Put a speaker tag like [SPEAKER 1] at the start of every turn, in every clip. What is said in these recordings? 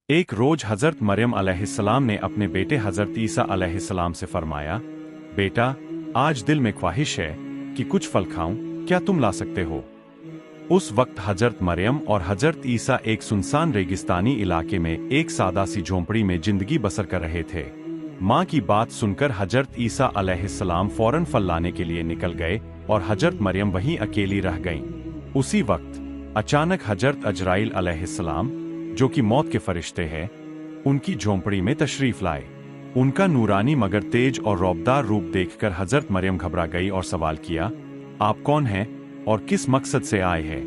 [SPEAKER 1] एक रोज हजरत मरियम अलैहिस्सलाम ने अपने बेटे हजरत ईसा अलैहिस्सलाम से फरमाया, बेटा, आज दिल में ख्वाहिश है कि कुछ फल खाऊं, क्या तुम ला सकते हो? उस वक्त हजरत मरियम और हजरत ईसा एक सुनसान रेगिस्तानी इलाके में एक सादा सी झोंपड़ी में जिंदगी बसर कर रहे थे। माँ की बात सुनकर हजरत ईसा अलैहिस्सलाम फौरन फल लाने के लिए निकल गए और हजरत मरियम वहीं अकेली रह गईं। उसी वक्त अचानक हजरत अजराइल अलैहिस्सलाम, जो कि मौत के फरिश्ते हैं, उनकी झोंपड़ी में तशरीफ लाए। उनका नूरानी मगर तेज और रौबदार रूप देखकर हजरत मरियम घबरा गई और सवाल किया, आप कौन हैं और किस मकसद से आए हैं?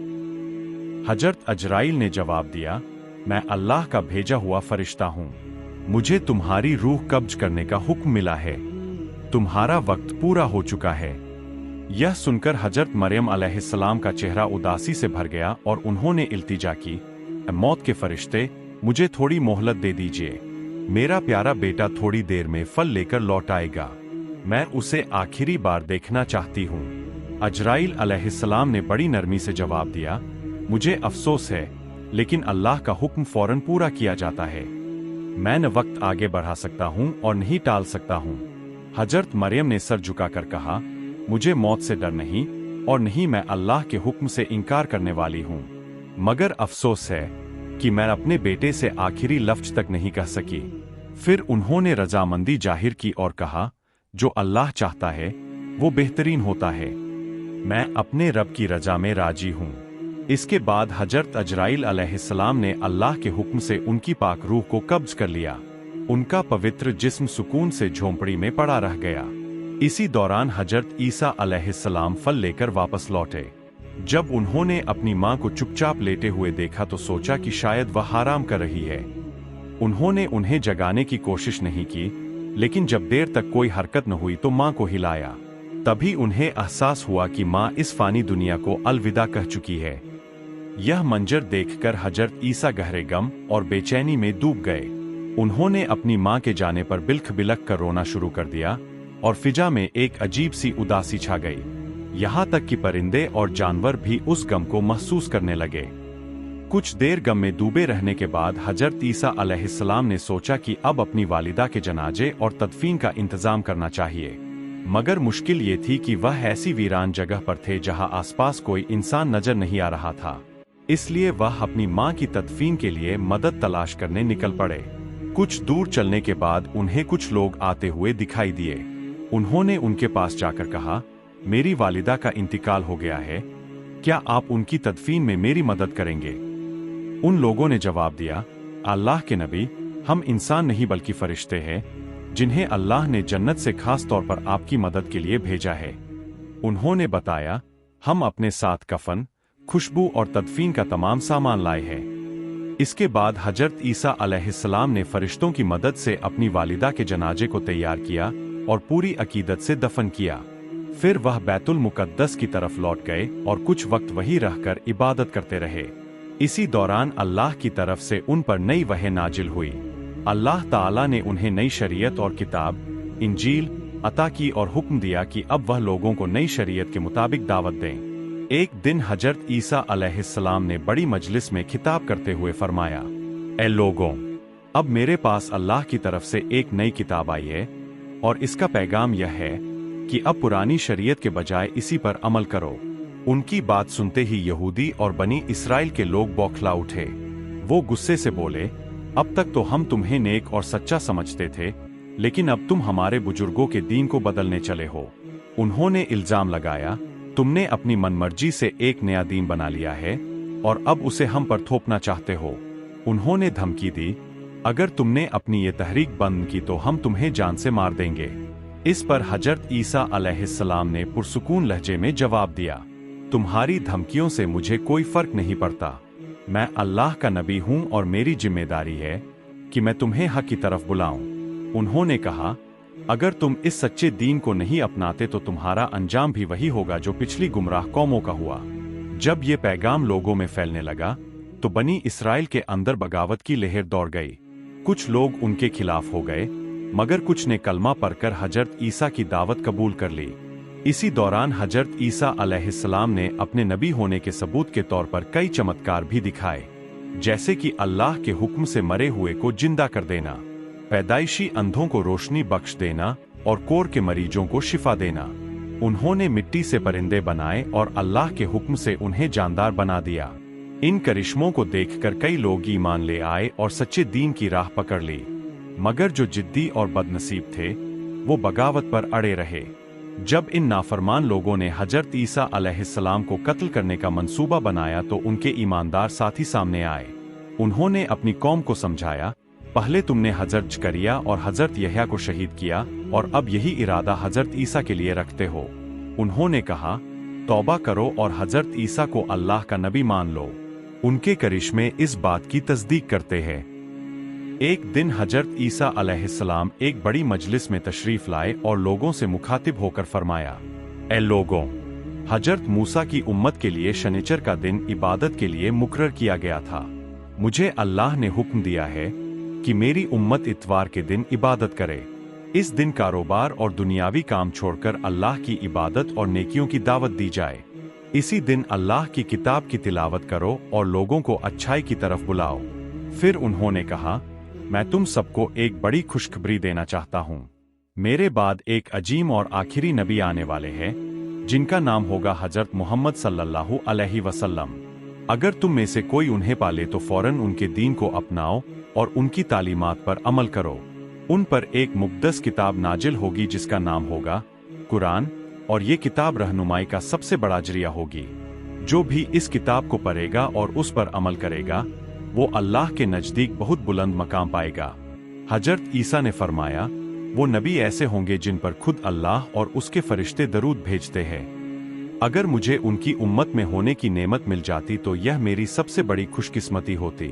[SPEAKER 1] हजरत अजराइल ने जवाब दिया, मैं अल्लाह का भेजा हुआ फरिश्ता हूं। मुझे तुम्हारी रूह कब्ज करने का हुक्म मिला है। तुम्हारा वक्त पूरा हो चुका है। यह सुनकर हजरत मरियम अलैहिस्सलाम का चेहरा उदासी से भर गया और उन्होंने इल्तिजा की, मौत के फरिश्ते, मुझे थोड़ी मोहलत दे दीजिए। मेरा प्यारा बेटा थोड़ी देर में फल लेकर लौट आएगा। मैं उसे आखिरी बार देखना चाहती हूँ। अजराइल अलैहिस्सलाम ने बड़ी नरमी से जवाब दिया, मुझे अफसोस है, लेकिन अल्लाह का हुक्म फौरन पूरा किया जाता है। मैं न वक्त आगे बढ़ा सकता हूँ और नहीं टाल सकता हूँ। हजरत मरियम ने सर झुकाकर कहा, मुझे मौत से डर नहीं और नहीं मैं अल्लाह के हुक्म से इनकार करने वाली हूँ, मगर अफसोस है कि मैं अपने बेटे से आखिरी लफ्ज तक नहीं कह सकी। फिर उन्होंने रजामंदी जाहिर की और कहा, जो अल्लाह चाहता है वो बेहतरीन होता है। मैं अपने रब की रजा में राजी हूँ। इसके बाद हजरत अजराइल अलैहिस्सलाम ने अल्लाह के हुक्म से उनकी पाक रूह को कब्ज कर लिया। उनका पवित्र जिस्म सुकून से झोंपड़ी में पड़ा रह गया। इसी दौरान हजरत ईसा अलैहिस्सलाम फल लेकर वापस लौटे। जब उन्होंने अपनी मां को चुपचाप लेटे हुए देखा तो सोचा कि शायद वह आराम कर रही है। उन्होंने उन्हें जगाने की कोशिश नहीं की, लेकिन जब देर तक कोई हरकत न हुई तो मां को हिलाया। तभी उन्हें एहसास हुआ कि मां इस फानी दुनिया को अलविदा कह चुकी है। यह मंजर देखकर हजरत ईसा गहरे गम और बेचैनी में डूब गए। उन्होंने अपनी मां के जाने पर बिलख बिलख कर रोना शुरू कर दिया और फिजा में एक अजीब सी उदासी छा गई। यहाँ तक कि परिंदे और जानवर भी उस गम को महसूस करने लगे। कुछ देर गम में डूबे रहने के बाद हजरत ईसा अलैहिस्सलाम ने सोचा कि अब अपनी वालिदा के जनाजे और तदफीन का इंतजाम करना चाहिए। मगर मुश्किल ये थी कि वह ऐसी वीरान जगह पर थे जहाँ आसपास कोई इंसान नजर नहीं आ रहा था। इसलिए वह अपनी मां की तदफीन के लिए मदद तलाश करने निकल पड़े। कुछ दूर चलने के बाद उन्हें कुछ लोग आते हुए दिखाई दिए। उन्होंने उनके पास जाकर कहा, मेरी वालिदा का इंतकाल हो गया है, क्या आप उनकी तदफीन में मेरी मदद करेंगे? उन लोगों ने जवाब दिया, अल्लाह के नबी, हम इंसान नहीं बल्कि फरिश्ते हैं, जिन्हें अल्लाह ने जन्नत से खास तौर पर आपकी मदद के लिए भेजा है। उन्होंने बताया, हम अपने साथ कफन, खुशबू और तदफीन का तमाम सामान लाए हैं। इसके बाद हजरत ईसा अलैहिस्सलाम ने फरिश्तों की मदद से अपनी वालिदा के जनाजे को तैयार किया और पूरी अकीदत से दफन किया। फिर वह बैतुल मुकद्दस की तरफ लौट गए और कुछ वक्त वहीं रहकर इबादत करते रहे। इसी दौरान अल्लाह की तरफ से उन पर नई वहय नाजिल हुई। अल्लाह ताला ने उन्हें नई शरीयत और किताब, इंजील अता की और हुक्म दिया कि अब वह लोगों को नई शरीयत के मुताबिक दावत दें। एक दिन हजरत ईसा अलैहिस्सलाम ने बड़ी मजलिस में खिताब करते हुए फरमाया, ए लोगों, अब मेरे पास अल्लाह की तरफ से एक नई किताब आई है और इसका पैगाम यह है कि अब पुरानी शरीयत के बजाय इसी पर अमल करो। उनकी बात सुनते ही यहूदी और बनी इस्राएल के लोग बौखला उठे। वो गुस्से से बोले, अब तक तो हम तुम्हें नेक और सच्चा समझते थे, लेकिन अब तुम हमारे बुजुर्गों के दीन को बदलने चले हो। उन्होंने इल्जाम लगाया, तुमने अपनी मनमर्जी से एक नया दीन बना लिया है और अब उसे हम पर थोपना चाहते हो। उन्होंने धमकी दी, अगर तुमने अपनी ये तहरीक बंद की तो हम तुम्हें जान से मार देंगे। इस पर हजरत ईसा अलैहिस्सलाम ने पुरसुकून लहजे में जवाब दिया, तुम्हारी धमकियों से मुझे कोई फर्क नहीं पड़ता। मैं अल्लाह का नबी हूं और मेरी जिम्मेदारी है कि मैं तुम्हें हक की तरफ बुलाऊं। उन्होंने कहा, अगर तुम इस सच्चे दीन को नहीं अपनाते तो तुम्हारा अंजाम भी वही होगा जो पिछली गुमराह कौमों का हुआ। जब ये पैगाम लोगों में फैलने लगा तो बनी इस्राएल के अंदर बगावत की लहर दौड़ गई। कुछ लोग उनके खिलाफ हो गए, मगर कुछ ने कलमा पढ़कर हजरत ईसा की दावत कबूल कर ली। इसी दौरान हजरत ईसा अलैहिस्सलाम ने अपने नबी होने के सबूत के तौर पर कई चमत्कार भी दिखाए। जैसे कि अल्लाह के हुक्म से मरे हुए को जिंदा कर देना, पैदाइशी अंधों को रोशनी बख्श देना और कोर के मरीजों को शिफा देना। उन्होंने मिट्टी से परिंदे बनाए और अल्लाह के हुक्म से उन्हें जानदार बना दिया। इन करिश्मों को देखकर कई लोग ईमान ले आए और सच्चे दीन की राह पकड़ ली, मगर जो जिद्दी और बदनसीब थे वो बगावत पर अड़े रहे। जब इन नाफरमान लोगों ने हजरत ईसा अलैहिस्सलाम को कत्ल करने का मंसूबा बनाया तो उनके ईमानदार साथी सामने आए। उन्होंने अपनी कौम को समझाया, पहले तुमने हजरत जकरिया और हजरत यहया को शहीद किया और अब यही इरादा हजरत ईसा के लिए रखते हो। उन्होंने कहा, तौबा करो और हजरत ईसा को अल्लाह का नबी मान लो। उनके करिश्मे इस बात की तस्दीक करते हैं। एक दिन हजरत ईसा अलैहिस्सलाम एक बड़ी मजलिस में तशरीफ लाए और लोगों से मुखातिब होकर फरमाया, ए लोगों, हजरत मूसा की उम्मत के लिए शनिचर का दिन इबादत के लिए मुकर्रर किया गया था। मुझे अल्लाह ने हुक्म दिया है कि मेरी उम्मत इतवार के दिन इबादत करे। इस दिन कारोबार और दुनियावी काम छोड़कर अल्लाह की इबादत और नेकियों की दावत दी जाए। इसी दिन अल्लाह की किताब की तिलावत करो और लोगों को अच्छाई की तरफ बुलाओ। फिर उन्होंने कहा, मैं तुम सबको एक बड़ी खुशखबरी देना चाहता हूँ। मेरे बाद एक अजीम और आखिरी नबी आने वाले हैं जिनका नाम होगा हजरत मोहम्मद सल्लल्लाहु अलैहि वसल्लम। अगर तुम में से कोई उन्हें पाले तो फौरन उनके दीन को अपनाओ और उनकी तालीमात पर अमल करो। उन पर एक मुक़द्दस किताब नाजिल होगी जिसका नाम होगा कुरान, और ये किताब रहनुमाई का सबसे बड़ा जरिया होगी। जो भी इस किताब को पढ़ेगा और उस पर अमल करेगा वो अल्लाह के नजदीक बहुत बुलंद मकाम पाएगा। हजरत ईसा ने फरमाया, वो नबी ऐसे होंगे जिन पर खुद अल्लाह और उसके फरिश्ते दरूद भेजते हैं। अगर मुझे उनकी उम्मत में होने की नेमत मिल जाती तो यह मेरी सबसे बड़ी खुशकिस्मती होती।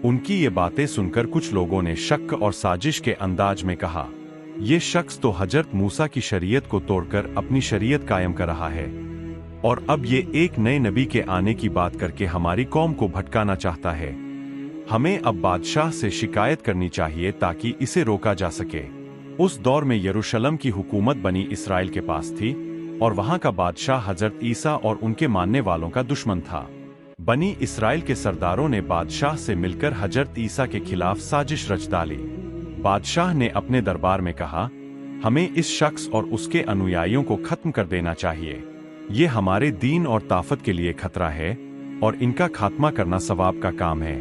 [SPEAKER 1] उनकी ये बातें सुनकर कुछ लोगों ने शक और साजिश के अंदाज में कहा, ये शख्स तो हजरत मूसा की शरीयत को तोड़कर अपनी शरीयत कायम कर रहा है और अब ये एक नए नबी के आने की बात करके हमारी कौम को भटकाना चाहता है। हमें अब बादशाह से शिकायत करनी चाहिए ताकि इसे रोका जा सके। उस दौर में यरूशलेम की हुकूमत बनी इस्राइल के पास थी और वहां का बादशाह हजरत ईसा और उनके मानने वालों का दुश्मन था। बनी इस्राइल के सरदारों ने बादशाह से मिलकर हजरत ईसा के खिलाफ साजिश रच डाली। बादशाह ने अपने दरबार में कहा, हमें इस शख्स और उसके अनुयायियों को खत्म कर देना चाहिए। ये हमारे दीन और ताकत के लिए खतरा है और इनका खात्मा करना सवाब का काम है।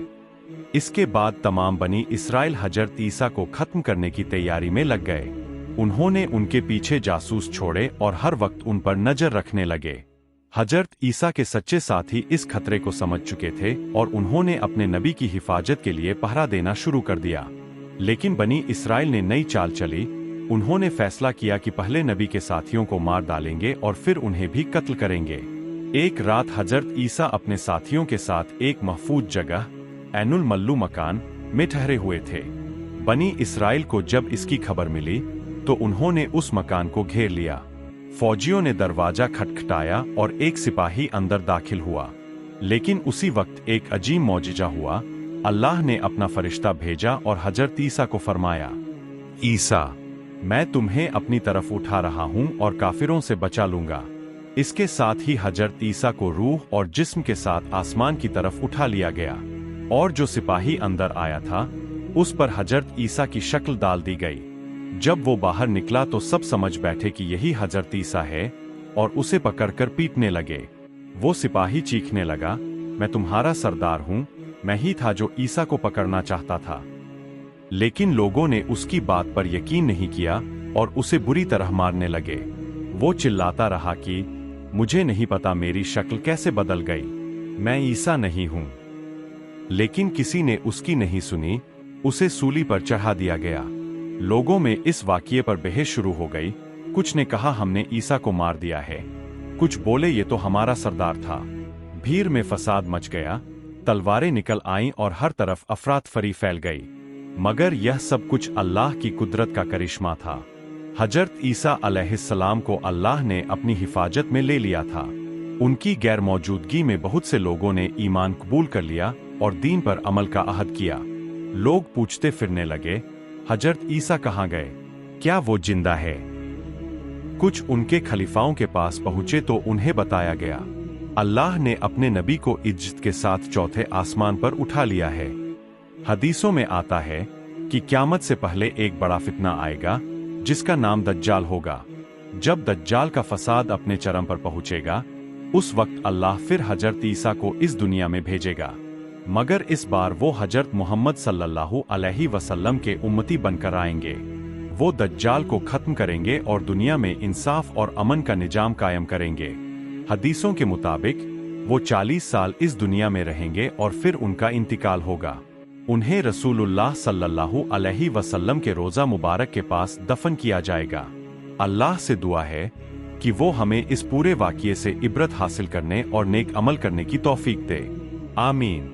[SPEAKER 1] इसके बाद तमाम बनी इस्राइल हजरत ईसा को खत्म करने की तैयारी में लग गए। उन्होंने उनके पीछे जासूस छोड़े और हर वक्त उन पर नजर रखने लगे। हजरत ईसा के सच्चे साथी इस खतरे को समझ चुके थे और उन्होंने अपने नबी की हिफाजत के लिए पहरा देना शुरू कर दिया। लेकिन बनी इस्राइल ने नई चाल चली। उन्होंने फैसला किया कि पहले नबी के साथियों को मार डालेंगे और फिर उन्हें भी कत्ल करेंगे। एक रात हजरत ईसा अपने साथियों के साथ एक महफूज जगह ऐनुल मल्लू मकान में ठहरे हुए थे। बनी इस्राइल को जब इसकी खबर मिली तो उन्होंने उस मकान को घेर लिया। फौजियों ने दरवाजा खटखटाया और एक सिपाही अंदर दाखिल हुआ। लेकिन उसी वक्त एक अजीब मौजिजा हुआ। अल्लाह ने अपना फरिश्ता भेजा और हजरत ईसा को फरमाया, ईसा, मैं तुम्हें अपनी तरफ उठा रहा हूं और काफिरों से बचा लूंगा। इसके साथ ही हजरत ईसा को रूह और जिस्म के साथ आसमान की तरफ उठा लिया गया और जो सिपाही अंदर आया था उस पर हजरत ईसा की शक्ल डाल दी गई। जब वो बाहर निकला तो सब समझ बैठे कि यही हजरत ईसा है और उसे पकड़कर पीटने लगे। वो सिपाही चीखने लगा, मैं तुम्हारा सरदार हूं, मैं ही था जो ईसा को पकड़ना चाहता था। लेकिन लोगों ने उसकी बात पर यकीन नहीं किया और उसे बुरी तरह मारने लगे। वो चिल्लाता रहा कि मुझे नहीं पता मेरी शक्ल कैसे बदल गई, मैं ईसा नहीं हूं। लेकिन किसी ने उसकी नहीं सुनी, उसे सूली पर चढ़ा दिया गया। लोगों में इस वाकये पर बहस शुरू हो गई। कुछ ने कहा हमने ईसा को मार दिया है, कुछ बोले ये तो हमारा सरदार था। भीड़ में फसाद मच गया, तलवारें निकल आईं और हर तरफ अफरातफरी फैल गई। मगर यह सब कुछ अल्लाह की कुदरत का करिश्मा था। हजरत ईसा अलैहिस्सलाम को अल्लाह ने अपनी हिफाजत में ले लिया था। उनकी गैर मौजूदगी में बहुत से लोगों ने ईमान कबूल कर लिया और दीन पर अमल का अहद किया। लोग पूछते फिरने लगे, हजरत ईसा कहाँ गए, क्या वो जिंदा है? कुछ उनके खलीफाओं के पास पहुंचे तो उन्हें बताया गया, अल्लाह ने अपने नबी को इज्जत के साथ चौथे आसमान पर उठा लिया है। हदीसों में आता है कि क़यामत से पहले एक बड़ा फितना आएगा जिसका नाम दज्जाल होगा। जब दज्जाल का फसाद अपने चरम पर पहुंचेगा, उस वक्त अल्लाह फिर हजरत ईसा को इस दुनिया में भेजेगा, मगर इस बार वो हजरत मोहम्मद सल्लल्लाहु अलैहि वसल्लम के उम्मती बनकर आएंगे। वो दज्जाल को खत्म करेंगे और दुनिया में इंसाफ और अमन का निजाम कायम करेंगे। हदीसों के मुताबिक वो 40 साल इस दुनिया में रहेंगे और फिर उनका इंतकाल होगा। उन्हें रसूलुल्लाह सल्लल्लाहु अलैहि वसल्लम के रोज़ा मुबारक के पास दफन किया जाएगा। अल्लाह से दुआ है कि वो हमें इस पूरे वाक़ये से इबरत हासिल करने और नेक अमल करने की तौफीक दे। आमीन।